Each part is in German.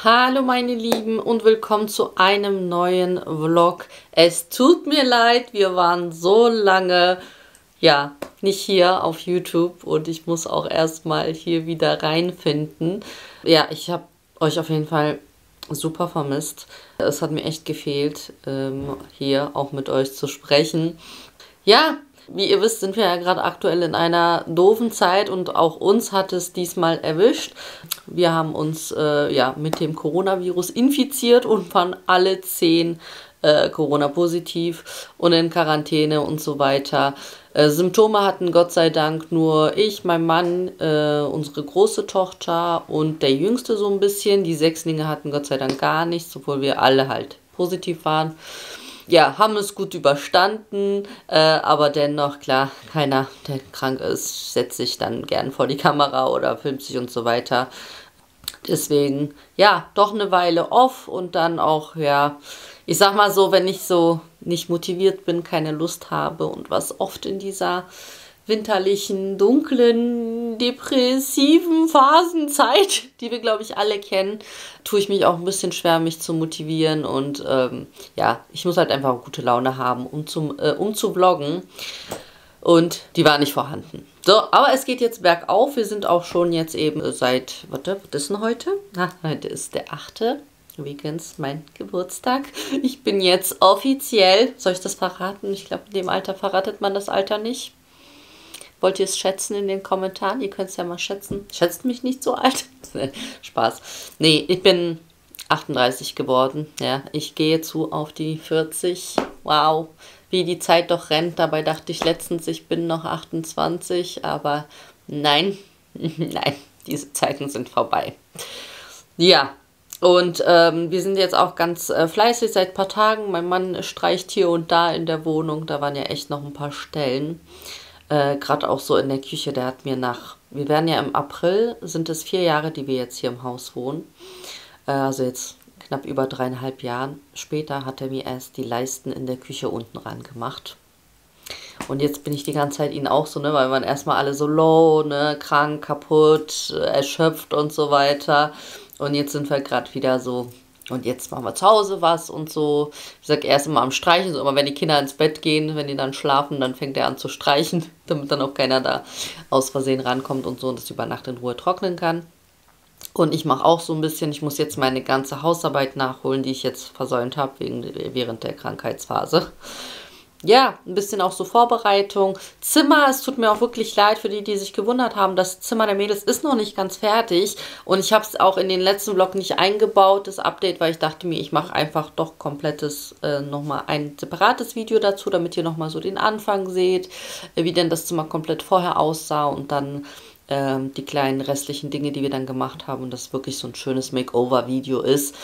Hallo meine Lieben und willkommen zu einem neuen Vlog. Es tut mir leid, wir waren so lange, ja, nicht hier auf YouTube und ich muss auch erstmal hier wieder reinfinden. Ja, ich habe euch auf jeden Fall super vermisst. Es hat mir echt gefehlt, hier auch mit euch zu sprechen. Ja, wie ihr wisst, sind wir ja gerade aktuell in einer doofen Zeit und auch uns hat es diesmal erwischt. Wir haben uns ja mit dem Coronavirus infiziert und waren alle 10 Corona-positiv und in Quarantäne und so weiter. Symptome hatten Gott sei Dank nur ich, mein Mann, unsere große Tochter und der Jüngste so ein bisschen. Die Sechslinge hatten Gott sei Dank gar nichts, obwohl wir alle halt positiv waren. Ja, haben es gut überstanden, aber dennoch, klar, keiner, der krank ist, setzt sich dann gern vor die Kamera oder filmt sich und so weiter. Deswegen, ja, doch eine Weile off und dann auch, ja, ich sag mal so, wenn ich so nicht motiviert bin, keine Lust habe und was oft in dieser winterlichen, dunklen, depressiven Phasenzeit, die wir, glaube ich, alle kennen, tue ich mich auch ein bisschen schwer, mich zu motivieren und ja, ich muss halt einfach gute Laune haben, um zu vloggen und die war nicht vorhanden. So, aber es geht jetzt bergauf, wir sind auch schon jetzt eben seit, warte, was ist denn heute? Heute ist der 8. Übrigens mein Geburtstag. Ich bin jetzt offiziell, soll ich das verraten? Ich glaube, in dem Alter verratet man das Alter nicht. Wollt ihr es schätzen in den Kommentaren? Ihr könnt es ja mal schätzen. Schätzt mich nicht so alt. Spaß. Nee, ich bin 38 geworden. Ja, ich gehe zu auf die 40. Wow, wie die Zeit doch rennt. Dabei dachte ich letztens, ich bin noch 28. Aber nein, nein, diese Zeiten sind vorbei. Ja, und wir sind jetzt auch ganz fleißig seit ein paar Tagen. Mein Mann streicht hier und da in der Wohnung. Da waren ja echt noch ein paar Stellen. Gerade auch so in der Küche, der hat mir wir werden ja im April, sind es 4 Jahre, die wir jetzt hier im Haus wohnen. Also jetzt knapp über 3,5 Jahren. Später hat er mir erst die Leisten in der Küche unten ran gemacht. Und jetzt bin ich die ganze Zeit ihn auch so, ne, weil wir erstmal alle so low, ne, krank, kaputt, erschöpft und so weiter. Und jetzt sind wir gerade wieder so. Und jetzt machen wir zu Hause was und so. Ich sag erst immer am Streichen, so immer wenn die Kinder ins Bett gehen, wenn die dann schlafen, dann fängt er an zu streichen, damit dann auch keiner da aus Versehen rankommt und so und das über Nacht in Ruhe trocknen kann. Und ich mache auch so ein bisschen, ich muss jetzt meine ganze Hausarbeit nachholen, die ich jetzt versäumt habe während der Krankheitsphase. Ja, ein bisschen auch so Vorbereitung. Zimmer, es tut mir auch wirklich leid für die, die sich gewundert haben. Das Zimmer der Mädels ist noch nicht ganz fertig. Und ich habe es auch in den letzten Vlog nicht eingebaut, das Update, weil ich dachte mir, ich mache einfach doch komplettes, nochmal ein separates Video dazu, damit ihr nochmal so den Anfang seht, wie denn das Zimmer komplett vorher aussah und dann die kleinen restlichen Dinge, die wir dann gemacht haben und das wirklich so ein schönes Makeover-Video ist,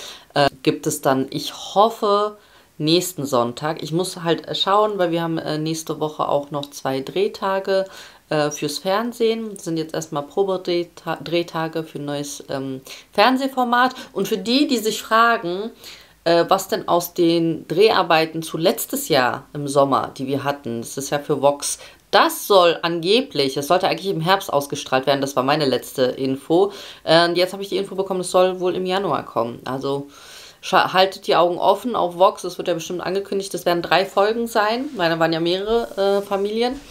gibt es dann, ich hoffe, nächsten Sonntag. Ich muss halt schauen, weil wir haben nächste Woche auch noch 2 Drehtage fürs Fernsehen. Das sind jetzt erstmal Probedrehtage für ein neues Fernsehformat. Und für die, die sich fragen, was denn aus den Dreharbeiten zu letztes Jahr im Sommer, die wir hatten, das ist ja für Vox, das soll angeblich, es sollte eigentlich im Herbst ausgestrahlt werden, das war meine letzte Info. Und jetzt habe ich die Info bekommen, es soll wohl im Januar kommen. Also haltet die Augen offen auf Vox, es wird ja bestimmt angekündigt, es werden 3 Folgen sein, weil da waren ja mehrere Familien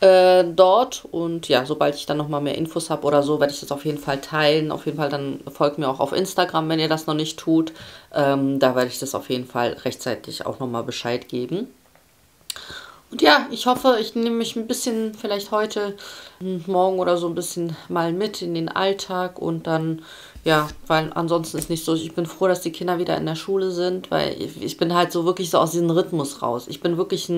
dort und ja, sobald ich dann nochmal mehr Infos habe oder so, werde ich das auf jeden Fall teilen, auf jeden Fall dann folgt mir auch auf Instagram, wenn ihr das noch nicht tut, da werde ich das auf jeden Fall rechtzeitig auch nochmal Bescheid geben. Und ja, ich hoffe, ich nehme mich ein bisschen vielleicht heute, morgen oder so ein bisschen mal mit in den Alltag und dann, ja, weil ansonsten ist nicht so, ich bin froh, dass die Kinder wieder in der Schule sind, weil ich bin halt so wirklich so aus diesem Rhythmus raus. Ich bin wirklich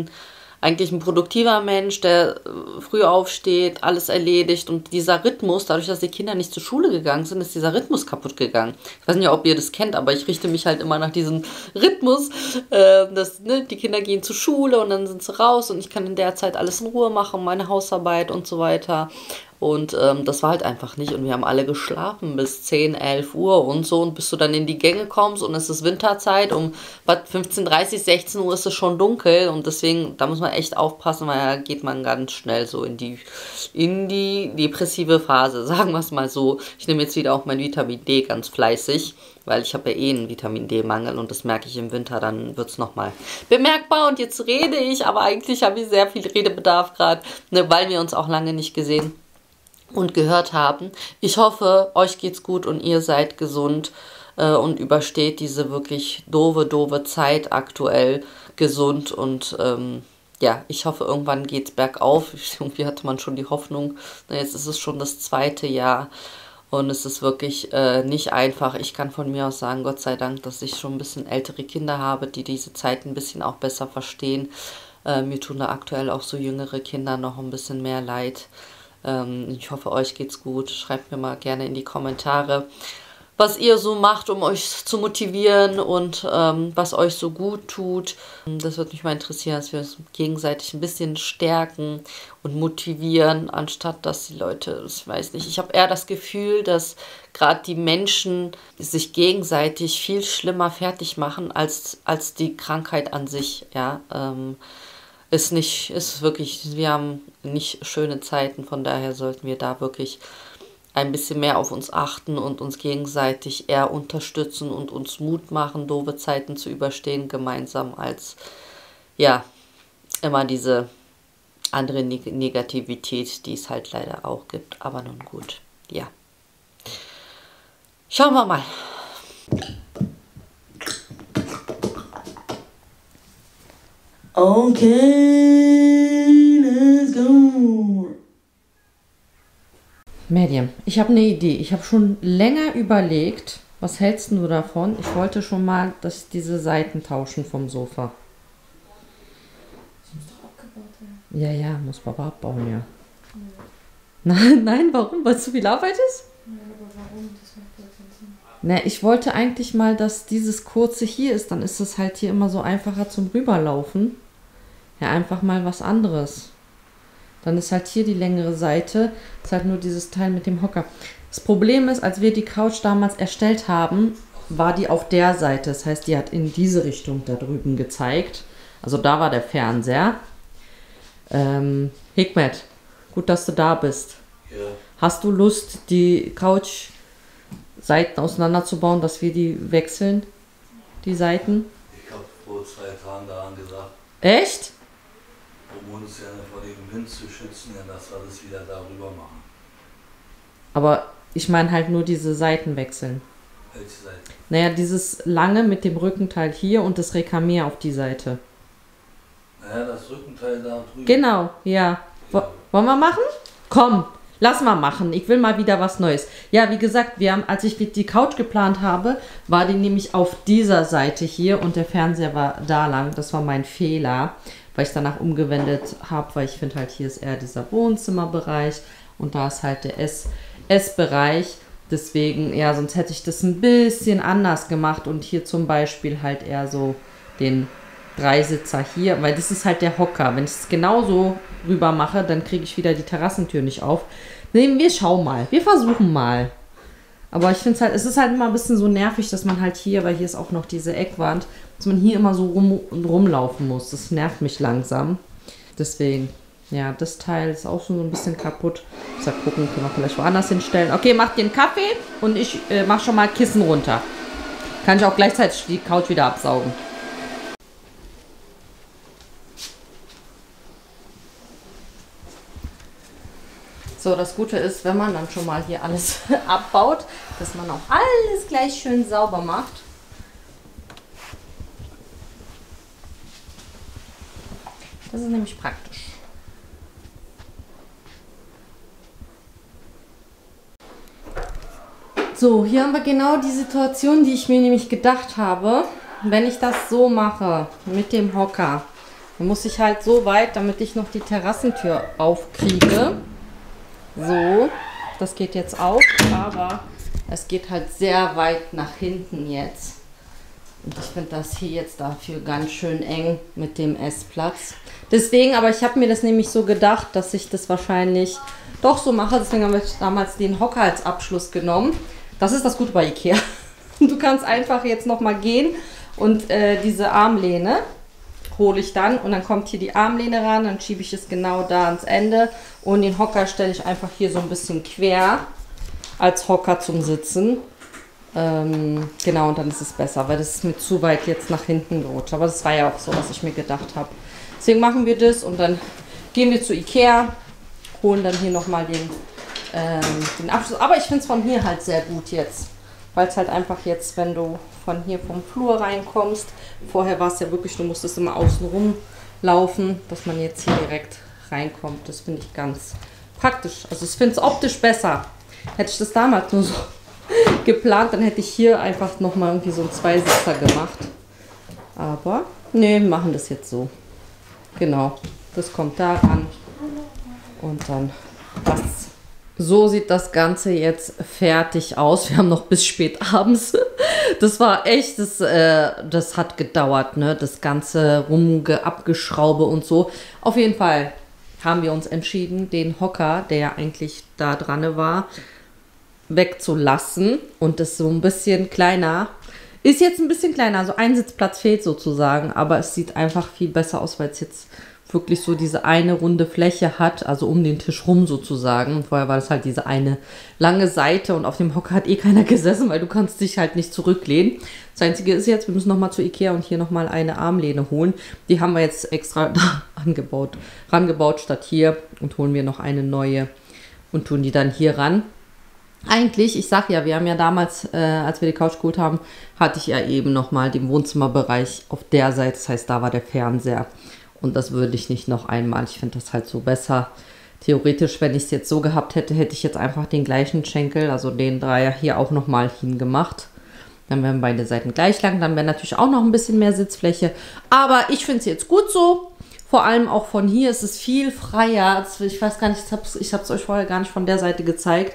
eigentlich ein produktiver Mensch, der früh aufsteht, alles erledigt und dieser Rhythmus, dadurch, dass die Kinder nicht zur Schule gegangen sind, ist dieser Rhythmus kaputt gegangen. Ich weiß nicht, ob ihr das kennt, aber ich richte mich halt immer nach diesem Rhythmus, die Kinder gehen zur Schule und dann sind sie raus und ich kann in der Zeit alles in Ruhe machen, meine Hausarbeit und so weiter. Und das war halt einfach nicht. Und wir haben alle geschlafen bis 10, 11 Uhr und so. Und bis du dann in die Gänge kommst und es ist Winterzeit, um 15:30, 16 Uhr ist es schon dunkel. Und deswegen, da muss man echt aufpassen, weil da geht man ganz schnell so in die depressive Phase, sagen wir es mal so. Ich nehme jetzt wieder auch mein Vitamin D ganz fleißig, weil ich habe ja eh einen Vitamin D-Mangel und das merke ich im Winter, dann wird es nochmal bemerkbar. Und jetzt rede ich, aber eigentlich habe ich sehr viel Redebedarf gerade, ne, weil wir uns auch lange nicht gesehen und gehört haben. Ich hoffe, euch geht's gut und ihr seid gesund und übersteht diese wirklich doofe Zeit aktuell gesund und ja, ich hoffe, irgendwann geht's bergauf. Irgendwie hatte man schon die Hoffnung, na, jetzt ist es schon das 2. Jahr und es ist wirklich nicht einfach. Ich kann von mir aus sagen, Gott sei Dank, dass ich schon ein bisschen ältere Kinder habe, die diese Zeit ein bisschen auch besser verstehen. Mir tun da aktuell auch so jüngere Kinder noch ein bisschen mehr leid. Ich hoffe, euch geht's gut. Schreibt mir mal gerne in die Kommentare, was ihr so macht, um euch zu motivieren und was euch so gut tut. Das würde mich mal interessieren, dass wir uns gegenseitig ein bisschen stärken und motivieren, anstatt dass die Leute, ich weiß nicht, ich habe eher das Gefühl, dass gerade die Menschen sich gegenseitig viel schlimmer fertig machen als die Krankheit an sich, ja. Ist wirklich, wir haben nicht schöne Zeiten, von daher sollten wir da wirklich ein bisschen mehr auf uns achten und uns gegenseitig eher unterstützen und uns Mut machen, doofe Zeiten zu überstehen, gemeinsam als, ja, immer diese andere Negativität, die es halt leider auch gibt. Aber nun gut, ja. Schauen wir mal. Okay, let's go. Medium, ich habe eine Idee. Ich habe schon länger überlegt, was hältst du davon? Ich wollte schon mal, dass diese Seiten tauschen vom Sofa. Das muss doch abgebaut werden. Ja, muss Papa abbauen, ja. Nein, warum? Weil es zu viel Arbeit ist? Ja, aber warum? Das macht ja keinen Sinn. Na, ich wollte eigentlich mal, dass dieses kurze hier ist. Dann ist es halt hier immer so einfacher zum Rüberlaufen. Ja, einfach mal was anderes. Dann ist halt hier die längere Seite. Ist halt nur dieses Teil mit dem Hocker. Das Problem ist, als wir die Couch damals erstellt haben, war die auf der Seite. Das heißt, die hat in diese Richtung da drüben gezeigt. Also da war der Fernseher. Hikmet, gut, dass du da bist. Ja. Hast du Lust, die Couch-Seiten auseinanderzubauen, dass wir die wechseln? Die Seiten? Ich habe vor 2 Tagen daran gesagt. Echt? Um uns ja vor dem Wind zu schützen, dass wir das wieder darüber machen. Aber ich meine halt nur diese Seiten wechseln. Welche Seite? Naja, dieses lange mit dem Rückenteil hier und das Rekamier auf die Seite. Naja, das Rückenteil da drüben. Genau, ja. Wollen wir machen? Komm, lass mal machen. Ich will mal wieder was Neues. Ja, wie gesagt, als ich die Couch geplant habe, war die nämlich auf dieser Seite hier und der Fernseher war da lang. Das war mein Fehler, weil ich danach umgewendet habe, weil ich finde halt, hier ist eher dieser Wohnzimmerbereich und da ist halt der Essbereich. Deswegen, ja, sonst hätte ich das ein bisschen anders gemacht und hier zum Beispiel halt eher so den Dreisitzer hier, weil das ist halt der Hocker. Wenn ich es genauso rüber mache, dann kriege ich wieder die Terrassentür nicht auf. Wir schauen mal. Wir versuchen mal. Aber ich finde es ist halt immer ein bisschen so nervig, dass man halt hier, weil hier ist auch noch diese Eckwand, dass man hier immer so rumlaufen muss. Das nervt mich langsam. Deswegen, ja, das Teil ist auch so ein bisschen kaputt. Ich sag, gucken, können wir vielleicht woanders hinstellen. Okay, macht dir einen Kaffee und ich mach schon mal Kissen runter. Kann ich auch gleichzeitig die Couch wieder absaugen. So, das Gute ist, wenn man dann schon mal hier alles abbaut, dass man auch alles gleich schön sauber macht. Das ist nämlich praktisch. So, hier haben wir genau die Situation, die ich mir nämlich gedacht habe. Wenn ich das so mache, mit dem Hocker, dann muss ich halt so weit, damit ich noch die Terrassentür aufkriege. So, das geht jetzt auf, aber es geht halt sehr weit nach hinten jetzt. Und ich finde das hier jetzt dafür ganz schön eng mit dem Essplatz. Deswegen, aber ich habe mir das nämlich so gedacht, dass ich das wahrscheinlich doch so mache. Deswegen haben wir damals den Hocker als Abschluss genommen. Das ist das Gute bei Ikea. Du kannst einfach jetzt nochmal gehen und diese Armlehne hole ich dann und dann kommt hier die Armlehne ran, dann schiebe ich es genau da ans Ende und den Hocker stelle ich einfach hier so ein bisschen quer als Hocker zum Sitzen. Genau, und dann ist es besser, weil das ist mir zu weit jetzt nach hinten gerutscht. Aber das war ja auch so, was ich mir gedacht habe. Deswegen machen wir das und dann gehen wir zu Ikea, holen dann hier nochmal den Abschluss. Aber ich finde es von hier halt sehr gut jetzt. Weil es halt einfach jetzt, wenn du von hier vom Flur reinkommst, vorher war es ja wirklich, du musstest immer außen rum laufen, dass man jetzt hier direkt reinkommt. Das finde ich ganz praktisch. Also ich finde es optisch besser. Hätte ich das damals nur so geplant, dann hätte ich hier einfach nochmal irgendwie so einen Zweisitzer gemacht. Aber nee, wir machen das jetzt so. Genau, das kommt da ran. Und dann passt's. So sieht das Ganze jetzt fertig aus. Wir haben noch bis spät abends. Das war echt, das hat gedauert, ne? Das ganze Abgeschraube und so. Auf jeden Fall haben wir uns entschieden, den Hocker, der ja eigentlich da dran war, wegzulassen. Und das so ein bisschen kleiner. Ist jetzt ein bisschen kleiner, also ein Sitzplatz fehlt sozusagen. Aber es sieht einfach viel besser aus, weil es jetzt wirklich so diese eine runde Fläche hat, also um den Tisch rum sozusagen. Und vorher war das halt diese eine lange Seite und auf dem Hocker hat eh keiner gesessen, weil du kannst dich halt nicht zurücklehnen. Das Einzige ist jetzt, wir müssen nochmal zu Ikea und hier nochmal eine Armlehne holen. Die haben wir jetzt extra da rangebaut statt hier und holen wir noch eine neue und tun die dann hier ran. Eigentlich, ich sag ja, wir haben ja damals, als wir die Couch geholt haben, hatte ich ja eben nochmal den Wohnzimmerbereich auf der Seite, das heißt, da war der Fernseher. Und das würde ich nicht noch einmal. Ich finde das halt so besser. Theoretisch, wenn ich es jetzt so gehabt hätte, hätte ich jetzt einfach den gleichen Schenkel, also den Dreier hier auch nochmal hingemacht. Dann wären beide Seiten gleich lang. Dann wäre natürlich auch noch ein bisschen mehr Sitzfläche. Aber ich finde es jetzt gut so. Vor allem auch von hier ist es viel freier. Ich weiß gar nicht, ich habe es euch vorher gar nicht von der Seite gezeigt,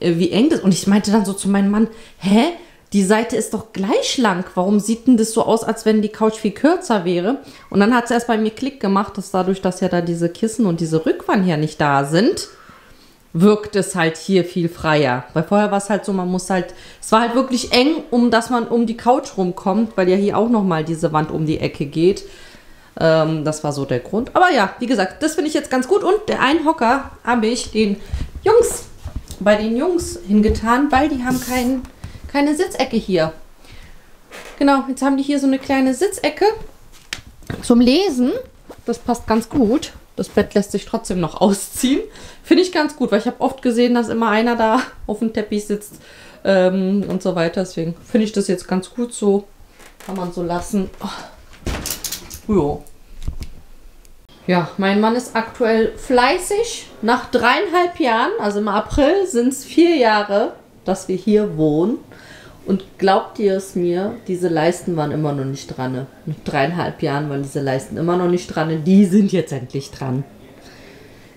wie eng das ist. Und ich meinte dann so zu meinem Mann, hä? Die Seite ist doch gleich lang. Warum sieht denn das so aus, als wenn die Couch viel kürzer wäre? Und dann hat es erst bei mir Klick gemacht, dass dadurch, dass ja da diese Kissen und diese Rückwand hier nicht da sind, wirkt es halt hier viel freier. Weil vorher war es halt so, es war halt wirklich eng, dass man um die Couch rumkommt, weil ja hier auch nochmal diese Wand um die Ecke geht. Das war so der Grund. Aber ja, wie gesagt, das finde ich jetzt ganz gut. Und der einen Hocker habe ich bei den Jungs hingetan, weil die haben keine Sitzecke hier. Genau, jetzt haben die hier so eine kleine Sitzecke zum Lesen. Das passt ganz gut. Das Bett lässt sich trotzdem noch ausziehen. Finde ich ganz gut, weil ich habe oft gesehen, dass immer einer da auf dem Teppich sitzt und so weiter. Deswegen finde ich das jetzt ganz gut so. Kann man so lassen. Oh. Ja, mein Mann ist aktuell fleißig. Nach 3,5 Jahren, also im April sind es 4 Jahre, dass wir hier wohnen. Und glaubt ihr es mir, diese Leisten waren immer noch nicht dran. Ne? Nach 3,5 Jahren waren diese Leisten immer noch nicht dran. Die sind jetzt endlich dran.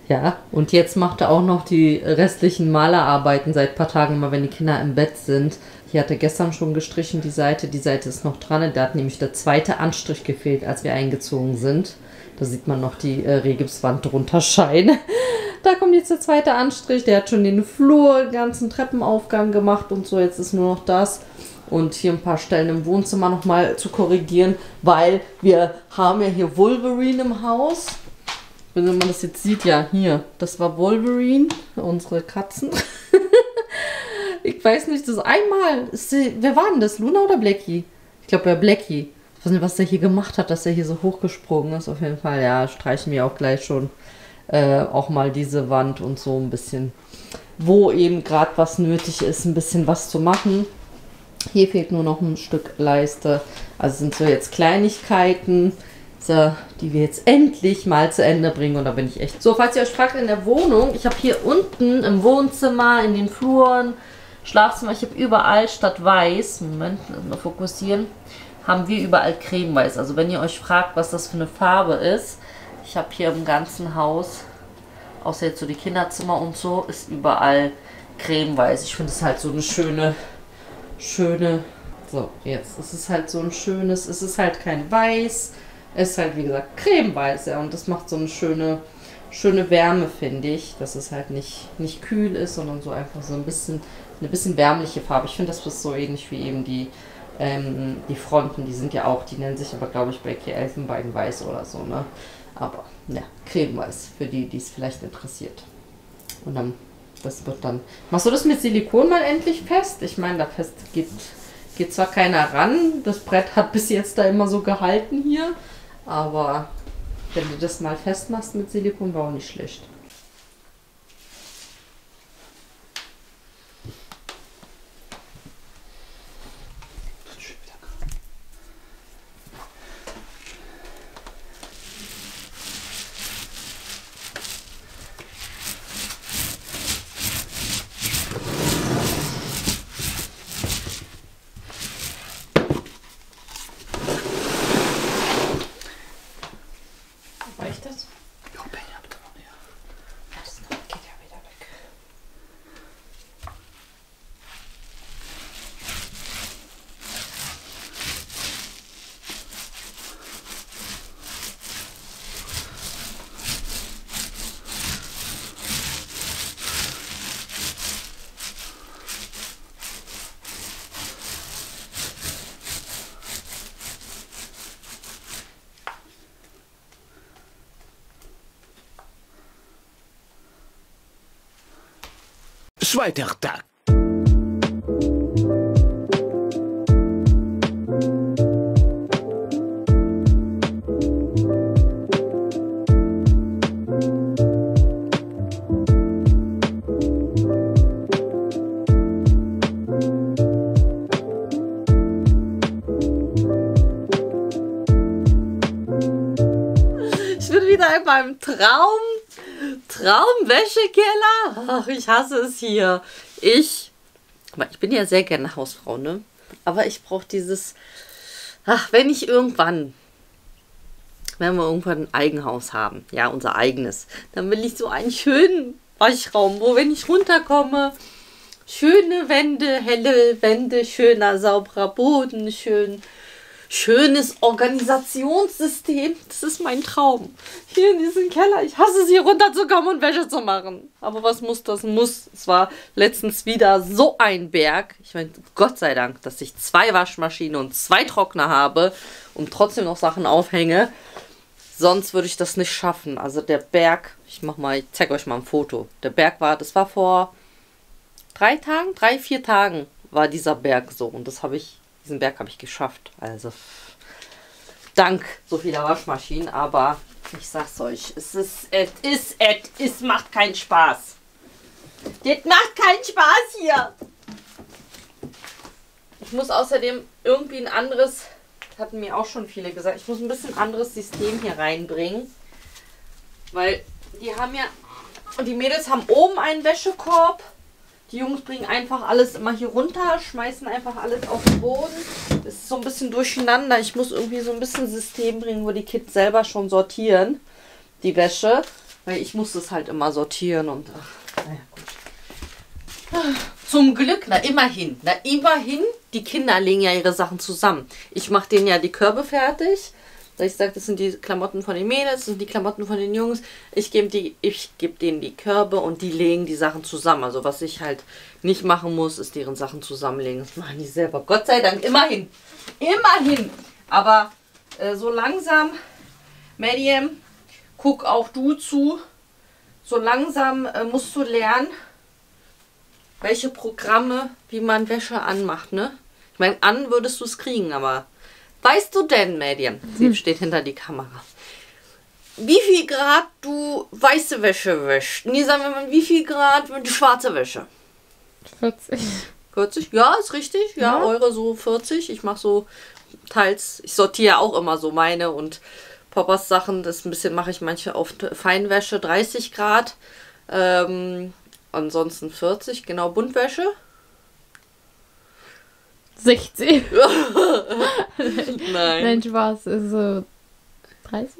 Ja, und jetzt macht er auch noch die restlichen Malerarbeiten seit ein paar Tagen, immer wenn die Kinder im Bett sind. Hier hat er gestern schon gestrichen, die Seite ist noch dran. Da hat nämlich der zweite Anstrich gefehlt, als wir eingezogen sind. Da sieht man noch die Rehgipswand drunter scheinen. Da kommt jetzt der zweite Anstrich. Der hat schon den Flur, den ganzen Treppenaufgang gemacht und so. Jetzt ist nur noch das. Und hier ein paar Stellen im Wohnzimmer nochmal zu korrigieren, weil wir haben ja hier Wolverine im Haus. Wenn man das jetzt sieht, ja, hier, das war Wolverine, unsere Katzen. Ich weiß nicht, das einmal, wer war denn das, Luna oder Blackie? Ich glaube, Blackie. Ich weiß nicht, was der hier gemacht hat, dass er hier so hochgesprungen ist. Auf jeden Fall, ja, streichen wir auch gleich schon auch mal diese Wand und so ein bisschen, wo eben gerade was nötig ist, ein bisschen was zu machen. Hier fehlt nur noch ein Stück Leiste. Also sind so jetzt Kleinigkeiten, so, die wir jetzt endlich mal zu Ende bringen. Und da bin ich echt so. Falls ihr euch fragt, in der Wohnung, ich habe hier unten im Wohnzimmer, in den Fluren, Schlafzimmer, ich habe überall statt weiß, Moment, mal fokussieren, haben wir überall cremeweiß. Also wenn ihr euch fragt, was das für eine Farbe ist, ich habe hier im ganzen Haus, außer jetzt so die Kinderzimmer und so, ist überall cremeweiß. Ich finde es halt so eine schöne, so jetzt, es ist halt so ein schönes, es ist halt kein Weiß, es ist halt wie gesagt cremeweiß, ja, und das macht so eine schöne schöne Wärme, finde ich. Dass es halt nicht kühl ist, sondern so einfach so eine bisschen wärmliche Farbe. Ich finde, das ist so ähnlich wie eben die Fronten. Die sind ja auch, die nennen sich aber, glaube ich, bei Ikea Elfenbeinweiß oder so, ne? Aber, ja, Cremeweiß, für die es vielleicht interessiert. Und dann, das wird dann... Machst du das mit Silikon mal endlich fest? Ich meine, da fest geht zwar keiner ran, das Brett hat bis jetzt da immer so gehalten hier, aber wenn du das mal festmachst mit Silikon, war auch nicht schlecht. Reicht das? Ja, Benny, hab da noch näher. Das geht ja wieder weg. Zweiter Tag. Ich bin wieder in meinem Traumwäschekeller. Ach, ich hasse es hier. Ich bin ja sehr gerne Hausfrau, ne? Aber ich brauche dieses... Ach, wenn wir irgendwann ein Eigenhaus haben, ja, unser eigenes, dann will ich so einen schönen Waschraum, wo, wenn ich runterkomme, schöne Wände, helle Wände, schöner, sauberer Boden, schönes Organisationssystem. Das ist mein Traum. Hier in diesem Keller. Ich hasse es, hier runterzukommen und Wäsche zu machen. Aber was muss, das muss. Es war letztens wieder so ein Berg. Ich meine, Gott sei Dank, dass ich 2 Waschmaschinen und 2 Trockner habe und trotzdem noch Sachen aufhänge. Sonst würde ich das nicht schaffen. Also der Berg, ich zeige euch mal ein Foto. Der Berg das war vor 3, 4 Tagen war dieser Berg so. Und diesen Berg habe ich geschafft. Also dank so vieler Waschmaschinen. Aber ich sag's euch, es macht keinen Spaß. Das macht keinen Spaß hier. Ich muss außerdem irgendwie ein anderes, hatten mir auch schon viele gesagt, ich muss ein bisschen anderes System hier reinbringen. Weil die Mädels haben oben einen Wäschekorb. Die Jungs bringen einfach alles immer hier runter, schmeißen einfach alles auf den Boden. Das ist so ein bisschen durcheinander. Ich muss irgendwie so ein bisschen ein System bringen, wo die Kids selber schon sortieren, die Wäsche. Weil ich muss das halt immer sortieren und naja, gut. Zum Glück, immerhin, die Kinder legen ja ihre Sachen zusammen. Ich mache denen ja die Körbe fertig. Ich sage, das sind die Klamotten von den Mädels, das sind die Klamotten von den Jungs. Ich gebe denen die Körbe und die legen die Sachen zusammen. Also was ich halt nicht machen muss, ist deren Sachen zusammenlegen. Das machen die selber. Gott sei Dank, immerhin. Immerhin. Aber so langsam, Medium, guck auch du zu. So langsam musst du lernen, welche Programme, wie man Wäsche anmacht, ne? Ich meine, an würdest du es kriegen, aber... Weißt du denn, Medium, sie steht hinter die Kamera, wie viel Grad du weiße Wäsche wäschst? Nee, sagen wir mal, wie viel Grad die schwarze Wäsche? 40. 40? Ja, ist richtig. Ja, eure so 40. Ich mache so teils, ich sortiere auch immer so meine und Papas Sachen. Das ein bisschen mache ich manche auf Feinwäsche, 30 Grad. Ansonsten 40, genau, Buntwäsche. 60. Nein. Nein, Spaß. Ist so 30?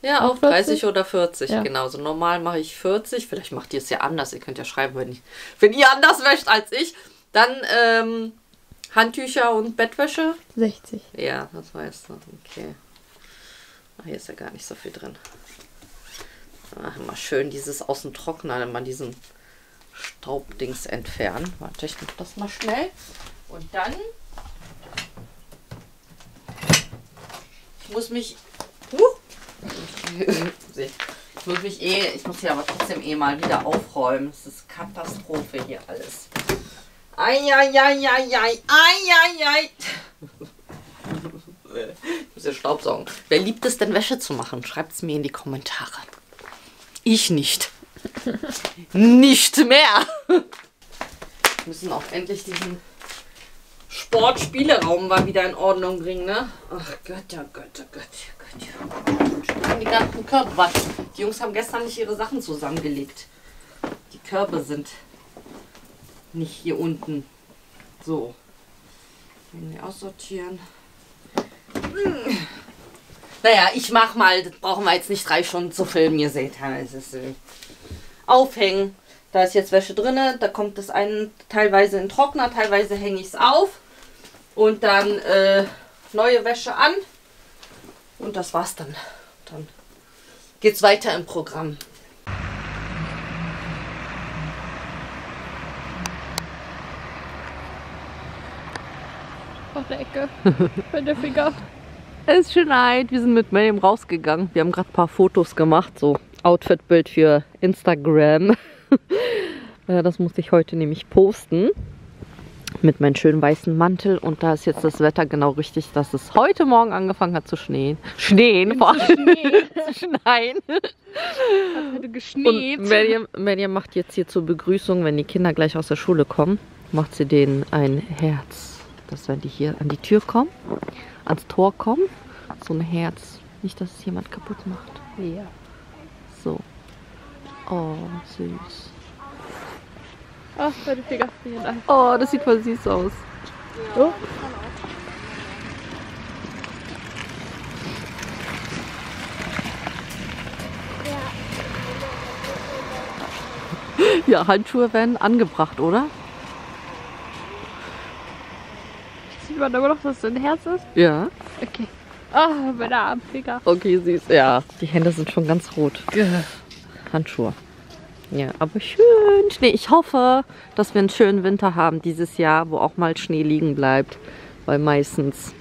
Ja, Auch auf 30 oder 40, ja. genau. So normal mache ich 40. Vielleicht macht ihr es ja anders. Ihr könnt ja schreiben, wenn ihr anders wäscht als ich. Dann Handtücher und Bettwäsche. 60. Ja, das weißt du. Okay. Ach, hier ist ja gar nicht so viel drin. Mal schön dieses aus dem Trockner, mal diesen Staubdings entfernen. Warte, ich mache das mal schnell. Und dann... Ich muss mich... ich muss hier aber trotzdem mal wieder aufräumen. Es ist Katastrophe hier alles. Eieieiei. Ich muss ja Staubsaugen. Wer liebt es denn, Wäsche zu machen? Schreibt es mir in die Kommentare. Ich nicht. Nicht mehr. Wir müssen auch endlich diesen Sportspieleraum mal wieder in Ordnung bringen, ne? Ach Gott, oh Gott, oh Gott, oh Gott. Die ganzen Körbe. Was? Die Jungs haben gestern nicht ihre Sachen zusammengelegt. Die Körbe sind nicht hier unten. So. Die aussortieren. Naja, ich mach mal. Das brauchen wir jetzt nicht 3 Stunden zu filmen. Ihr seht, es ist aufhängen. Da ist jetzt Wäsche drin. Da kommt das einen teilweise in den Trockner, teilweise hänge ich es auf. Und dann neue Wäsche an. Und das war's dann. Dann geht's weiter im Programm. Auf der Ecke. Bei der Finger. Es schneit. Wir sind mit Miriam rausgegangen. Wir haben gerade ein paar Fotos gemacht. So Outfit-Bild für Instagram. Ja, das muss ich heute nämlich posten. Mit meinem schönen weißen Mantel. Und da ist jetzt das Wetter genau richtig, dass es heute Morgen angefangen hat zu schneien. Vor allem zu schneien. Hat heute geschneit. Und Miriam macht jetzt hier zur Begrüßung, wenn die Kinder gleich aus der Schule kommen, macht sie denen ein Herz. Dass wenn die hier an die Tür kommen, ans Tor kommen, so ein Herz. Nicht, dass es jemand kaputt macht. Ja. So. Oh, süß. Ach, bei der Finger. Vielen Dank. Oh, das sieht voll süß aus. Ja, oh. Ja, Handschuhe werden angebracht, oder? Sieht man aber noch, dass es ein Herz ist? Ja. Okay. Oh, meine Armfinger. Okay, süß. Ja, die Hände sind schon ganz rot. Handschuhe. Ja, aber schön Schnee. Ich hoffe, dass wir einen schönen Winter haben dieses Jahr, wo auch mal Schnee liegen bleibt. Weil meistens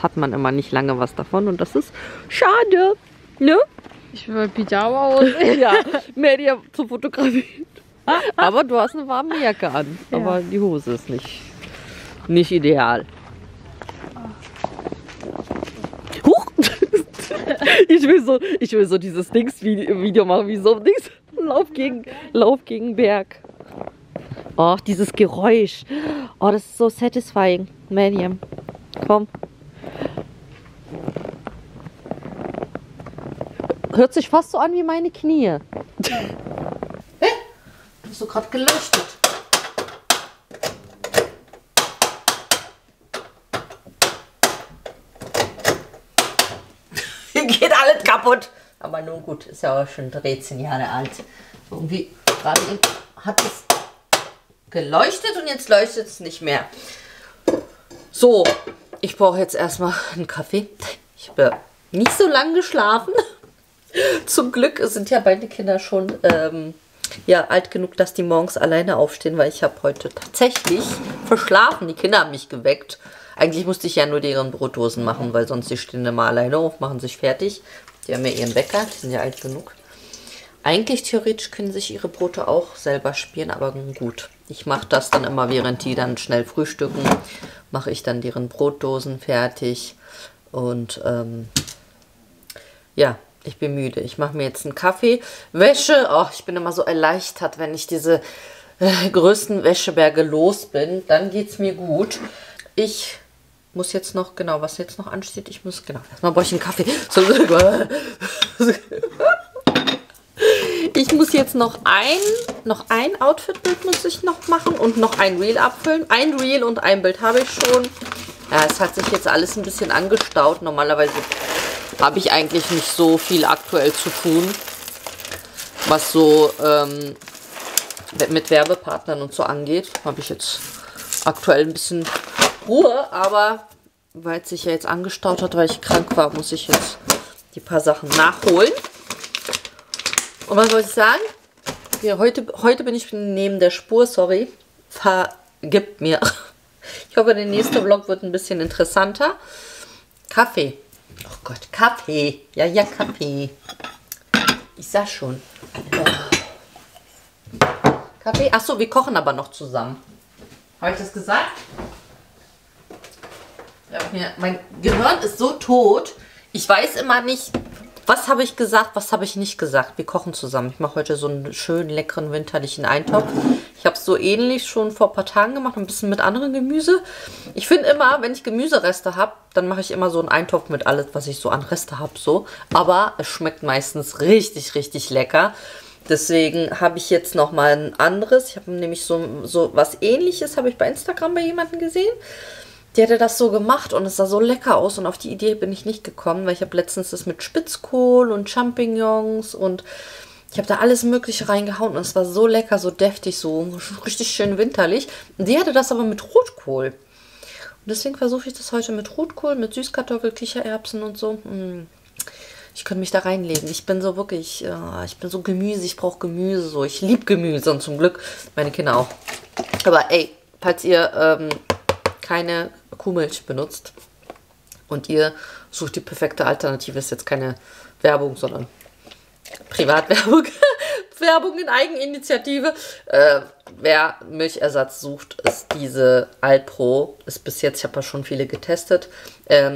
hat man immer nicht lange was davon und das ist schade. Ne? Ich will mein Pyjama aus. Ja, mehr dir zu fotografieren. Aber du hast eine warme Jacke an. Ja. Aber die Hose ist nicht ideal. Huch! Ich will so dieses Dings-Video machen, wie so Dings. Lauf gegen Berg. Oh, dieses Geräusch. Oh, das ist so satisfying. Miriam, komm. Hört sich fast so an wie meine Knie. Hä? Hast du gerade geleuchtet? Hier geht alles kaputt. Aber nun gut, ist ja auch schon 13 Jahre alt. Irgendwie gerade hat es geleuchtet und jetzt leuchtet es nicht mehr. So, ich brauche jetzt erstmal einen Kaffee. Ich habe nicht so lange geschlafen. Zum Glück sind ja beide Kinder schon alt genug, dass die morgens alleine aufstehen, weil ich habe heute tatsächlich verschlafen. Die Kinder haben mich geweckt. Eigentlich musste ich ja nur deren Brotdosen machen, weil sonst die stehen immer alleine auf, machen sich fertig. Die haben ja ihren Wecker, die sind ja alt genug. Eigentlich theoretisch können sich ihre Brote auch selber spielen, aber gut. Ich mache das dann immer, während die dann schnell frühstücken, mache ich dann deren Brotdosen fertig. Und ja, ich bin müde. Ich mache mir jetzt einen Kaffee. Wäsche, oh, ich bin immer so erleichtert, wenn ich diese größten Wäscheberge los bin. Dann geht es mir gut. Ich muss jetzt noch, genau, was jetzt noch ansteht, erstmal brauche ich einen Kaffee. Ich muss jetzt noch ein Outfit-Bild muss ich noch machen und noch ein Reel abfüllen. Ein Reel und ein Bild habe ich schon. Ja, es hat sich jetzt alles ein bisschen angestaut. Normalerweise habe ich eigentlich nicht so viel aktuell zu tun, was so mit Werbepartnern und so angeht. Habe ich jetzt aktuell ein bisschen Ruhe, aber weil es sich ja jetzt angestaut hat, weil ich krank war, muss ich jetzt die paar Sachen nachholen. Und was wollte ich sagen? Ja, heute bin ich neben der Spur, sorry. Vergibt mir. Ich hoffe, der nächste Vlog wird ein bisschen interessanter. Kaffee. Oh Gott, Kaffee. Ja, Kaffee. Ich sag schon. Oh. Kaffee. Achso, wir kochen aber noch zusammen. Habe ich das gesagt? Ja, mein Gehirn ist so tot. Ich weiß immer nicht, was habe ich gesagt, was habe ich nicht gesagt. Wir kochen zusammen. Ich mache heute so einen schönen, leckeren, winterlichen Eintopf. Ich habe es so ähnlich schon vor ein paar Tagen gemacht, ein bisschen mit anderen Gemüse. Ich finde immer, wenn ich Gemüsereste habe, dann mache ich immer so einen Eintopf mit alles, was ich so an Reste habe. So. Aber es schmeckt meistens richtig, richtig lecker. Deswegen habe ich jetzt noch mal ein anderes. Ich habe nämlich so was Ähnliches, habe ich bei Instagram bei jemandem gesehen. Die hatte das so gemacht und es sah so lecker aus und auf die Idee bin ich nicht gekommen, weil ich habe letztens das mit Spitzkohl und Champignons und ich habe da alles Mögliche reingehauen und es war so lecker, so deftig, so richtig schön winterlich. Und die hatte das aber mit Rotkohl. Und deswegen versuche ich das heute mit Rotkohl, mit Süßkartoffel, Kichererbsen und so. Ich könnte mich da reinlegen. Ich bin so wirklich, ich bin so Gemüse, ich brauche Gemüse so. Ich liebe Gemüse und zum Glück meine Kinder auch. Aber ey, falls ihr keine Kuhmilch benutzt und ihr sucht die perfekte Alternative, ist jetzt keine Werbung, sondern Privatwerbung, Werbung in Eigeninitiative. Wer Milchersatz sucht, ist diese Alpro. Ist bis jetzt, ich habe ja schon viele getestet.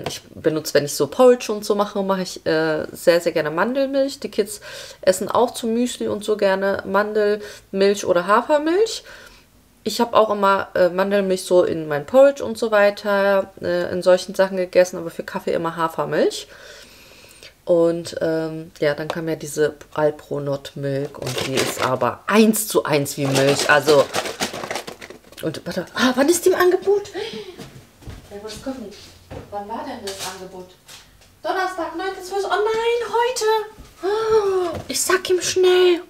Ich benutze, wenn ich so Porridge und so mache, mache ich sehr, sehr gerne Mandelmilch. Die Kids essen auch zum Müsli und so gerne Mandelmilch oder Hafermilch. Ich habe auch immer Mandelmilch so in mein Porridge und so weiter, in solchen Sachen gegessen, aber für Kaffee immer Hafermilch. Und ja, dann kam ja diese Alpro Not Milk und die ist aber 1:1 wie Milch. Also, und warte, wann ist die im Angebot? Ja, was kommt? Wann war denn das Angebot? Donnerstag, 9.12. Oh nein, heute! Oh, ich sag ihm schnell.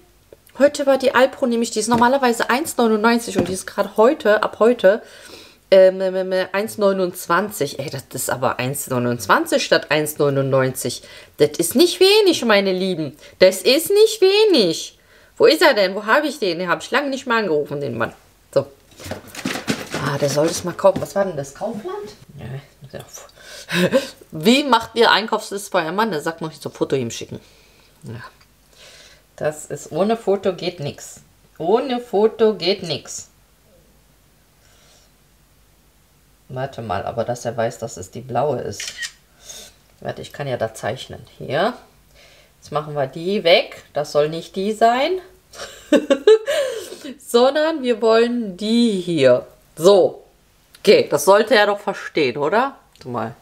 Heute war die Alpro nämlich, die ist normalerweise 1,99 und die ist gerade heute, ab heute, 1,29. Ey, das ist aber 1,29 statt 1,99. Das ist nicht wenig, meine Lieben. Das ist nicht wenig. Wo ist er denn? Wo habe ich den? Den habe ich lange nicht mal angerufen, den Mann. So. Der soll das mal kaufen. Was war denn das? Kaufland? Ja. Wie macht ihr Einkaufsliste bei eurem Mann? Der sagt noch, ich soll Foto ihm schicken. Ja. Das ist, ohne Foto geht nichts. Ohne Foto geht nichts. Warte mal, aber dass er weiß, dass es die blaue ist. Warte, ich kann ja da zeichnen. Hier. Jetzt machen wir die weg. Das soll nicht die sein. Sondern wir wollen die hier. So. Okay, das sollte er doch verstehen, oder? Warte mal.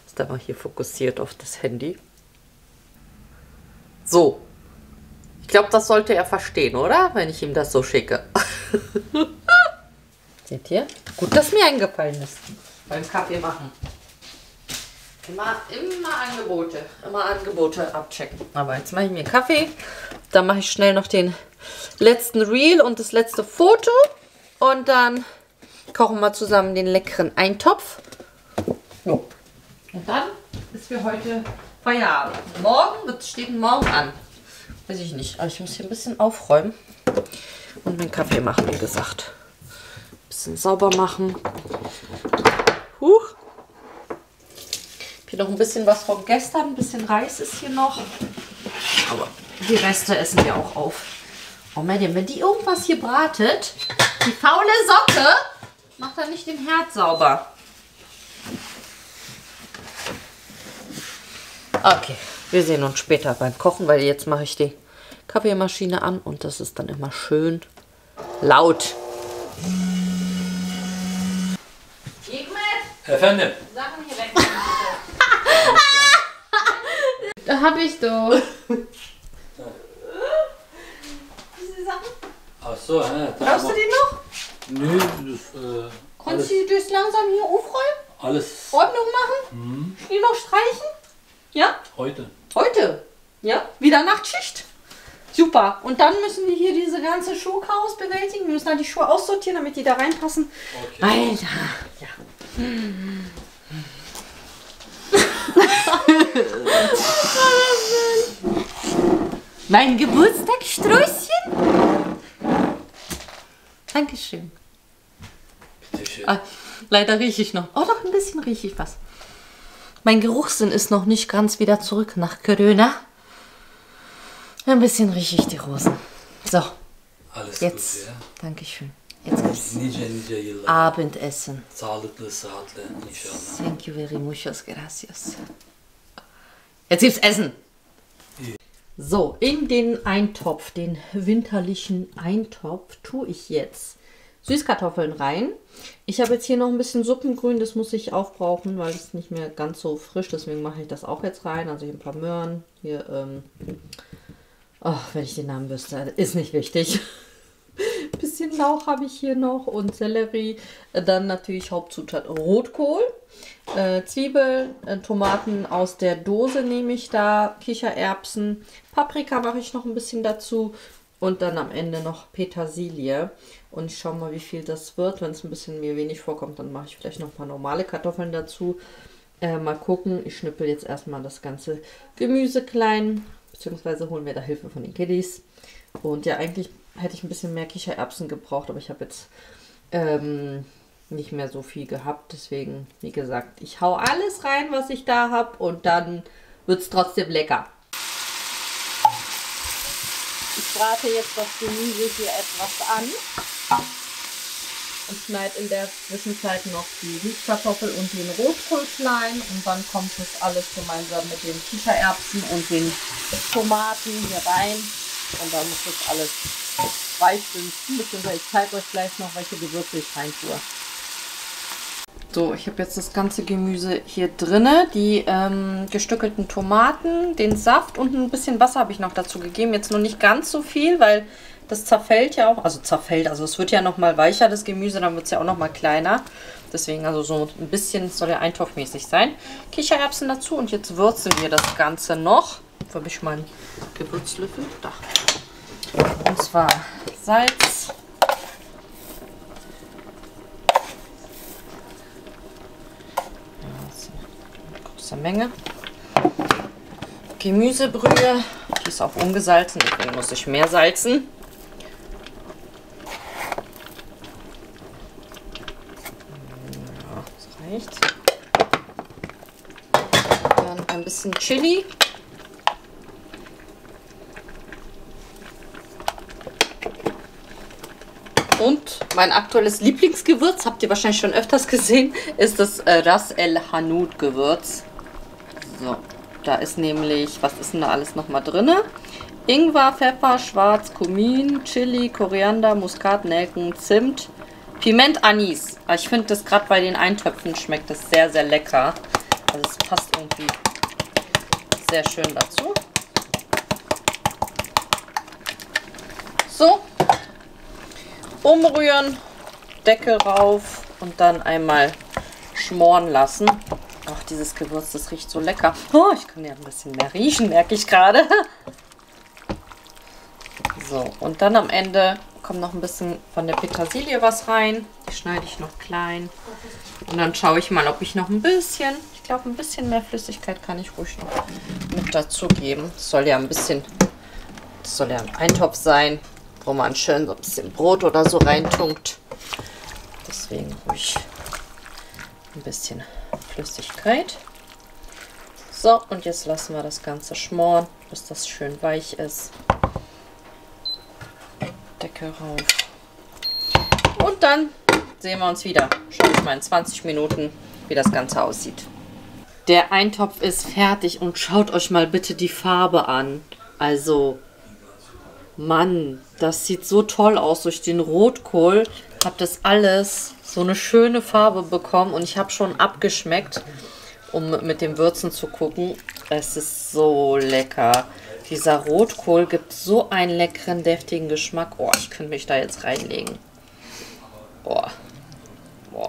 Ist da mal hier fokussiert auf das Handy. So. Ich glaube, das sollte er verstehen, oder? Wenn ich ihm das so schicke. Seht ihr? Gut, dass mir eingefallen ist. Beim Kaffee machen. Immer Angebote. Immer Angebote abchecken. Aber jetzt mache ich mir Kaffee. Dann mache ich schnell noch den letzten Reel und das letzte Foto. Und dann kochen wir zusammen den leckeren Eintopf. So. Und dann ist für heute Feierabend. Morgen, was steht denn morgen an? Weiß ich nicht. Aber ich muss hier ein bisschen aufräumen. Und meinen Kaffee machen, wie gesagt. Ein bisschen sauber machen. Huch. Hier noch ein bisschen was von gestern. Ein bisschen Reis ist hier noch. Aber die Reste essen wir auch auf. Oh Mädchen, wenn die irgendwas hier bratet, die faule Socke, macht er nicht den Herd sauber. Okay, wir sehen uns später beim Kochen, weil jetzt mache ich die Kaffeemaschine an und das ist dann immer schön laut. Efendim. Sachen hier weg. Da hab ich doch. Diese Sachen? Ach so, ja. Brauchst du die noch? Nö, das, Kannst du das langsam hier aufräumen? alles Ordnung machen? Die noch streichen? Ja? heute. Heute? Ja? Wieder Nachtschicht? Super. Und dann müssen wir hier diese ganze Schuhchaos bewältigen. Wir müssen dann die Schuhe aussortieren, damit die da reinpassen. Okay. Alter. Ja. Mein Geburtstagssträußchen? Dankeschön. Bitteschön. Ah, leider rieche ich noch. Oh, doch, ein bisschen rieche ich was. Mein Geruchssinn ist noch nicht ganz wieder zurück nach Corona. Ein bisschen rieche ich die Rosen. So, Alles jetzt. Gute, ja? Dankeschön. Jetzt gibt's Nice yıllar. Abendessen. Sağlıklı, sıhhatli inşallah. Thank you very muchas gracias. Jetzt gibt's Essen. So, in den Eintopf, den winterlichen Eintopf, tue ich jetzt Süßkartoffeln rein. Ich habe jetzt hier noch ein bisschen Suppengrün, das muss ich aufbrauchen, weil es nicht mehr ganz so frisch, deswegen mache ich das auch jetzt rein. Also hier ein paar Möhren, hier, wenn ich den Namen wüsste, ist nicht wichtig. Bisschen Lauch habe ich hier noch und Sellerie. Dann natürlich Hauptzutat Rotkohl, Zwiebeln, Tomaten aus der Dose nehme ich da, Kichererbsen, Paprika mache ich noch ein bisschen dazu und dann am Ende noch Petersilie. Und ich schaue mal, wie viel das wird. Wenn es ein bisschen mir wenig vorkommt, dann mache ich vielleicht noch ein paar normale Kartoffeln dazu. Mal gucken. Ich schnippel jetzt erstmal das ganze Gemüse klein, beziehungsweise holen wir da Hilfe von den Kiddies. Und ja, eigentlich hätte ich ein bisschen mehr Kichererbsen gebraucht, aber ich habe jetzt nicht mehr so viel gehabt. Deswegen, wie gesagt, ich hau alles rein, was ich da habe und dann wird es trotzdem lecker. Ich brate jetzt das Gemüse hier etwas an und schneide in der Zwischenzeit noch die Süßkartoffel und den Rotkohl klein und dann kommt das alles gemeinsam mit den Kichererbsen und den Tomaten hier rein und dann muss das alles weich dünsten, beziehungsweise ich zeige euch gleich noch, welche Gewürze ich rein tue. So, ich habe jetzt das ganze Gemüse hier drinne, die gestückelten Tomaten, den Saft und ein bisschen Wasser habe ich noch dazu gegeben. Jetzt noch nicht ganz so viel, weil das zerfällt ja auch, also es wird ja noch mal weicher, das Gemüse, dann wird es ja auch noch mal kleiner. Deswegen also so ein bisschen soll der eintopfmäßig sein. Kichererbsen dazu und jetzt würzen wir das Ganze noch. Wo habe ich meinen Gewürzlöffel? Da. Und zwar Salz. Menge. Gemüsebrühe, die ist auch ungesalzen, deswegen muss ich mehr salzen. Ja, das reicht. Dann ein bisschen Chili. Und mein aktuelles Lieblingsgewürz, habt ihr wahrscheinlich schon öfters gesehen, ist das Ras El Hanout Gewürz. So, da ist nämlich, was ist denn da alles nochmal drin? Ingwer, Pfeffer, Schwarz, Kumin, Chili, Koriander, Muskat, Nelken, Zimt, Piment, Anis. Also ich finde das gerade bei den Eintöpfen schmeckt das sehr, sehr lecker. Also es passt irgendwie sehr schön dazu. So, umrühren, Deckel rauf und dann einmal schmoren lassen. Ach, dieses Gewürz, das riecht so lecker. Oh, ich kann ja ein bisschen mehr riechen, merke ich gerade. So, und dann am Ende kommt noch ein bisschen von der Petersilie was rein. Die schneide ich noch klein. Und dann schaue ich mal, ob ich noch ein bisschen, ich glaube ein bisschen mehr Flüssigkeit kann ich ruhig noch mit dazu geben. Das soll ja ein Eintopf sein, wo man schön so ein bisschen Brot oder so reintunkt. Deswegen ruhig ein bisschen Flüssigkeit. So, und jetzt lassen wir das Ganze schmoren, bis das schön weich ist. Deckel rauf. Und dann sehen wir uns wieder. Schaue ich mal in 20 Minuten, wie das Ganze aussieht. Der Eintopf ist fertig und schaut euch mal bitte die Farbe an. Also, Mann, das sieht so toll aus durch den Rotkohl. Habt das alles so eine schöne Farbe bekommen und ich habe schon abgeschmeckt, um mit den Würzen zu gucken. Es ist so lecker. Dieser Rotkohl gibt so einen leckeren, deftigen Geschmack. Oh, ich könnte mich da jetzt reinlegen. Boah,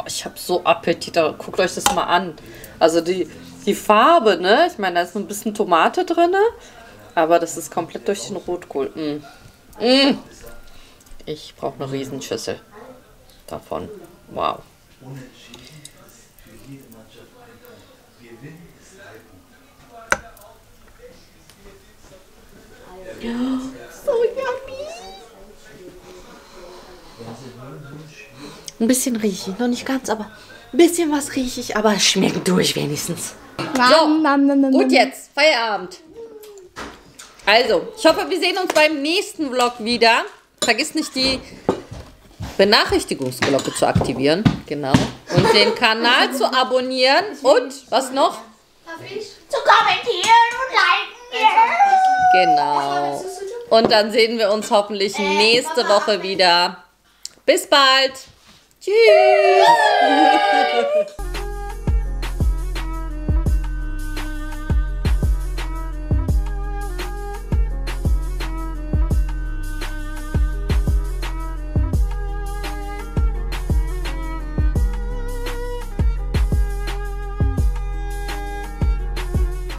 ich habe so Appetit. Guckt euch das mal an. Also die Farbe, ne? Ich meine, da ist so ein bisschen Tomate drin, aber das ist komplett durch den Rotkohl. Ich brauche eine Riesenschüssel davon. Wow. So yummy. Ein bisschen rieche ich, noch nicht ganz, aber ein bisschen was rieche ich, aber es schmeckt durch wenigstens. So, gut jetzt, Feierabend. Also, ich hoffe, wir sehen uns beim nächsten Vlog wieder. Vergiss nicht, die Benachrichtigungsglocke zu aktivieren. Genau. Und den Kanal zu abonnieren. Und, was noch? Zu kommentieren und liken. Genau. Und dann sehen wir uns hoffentlich nächste Woche wieder. Bis bald. Tschüss.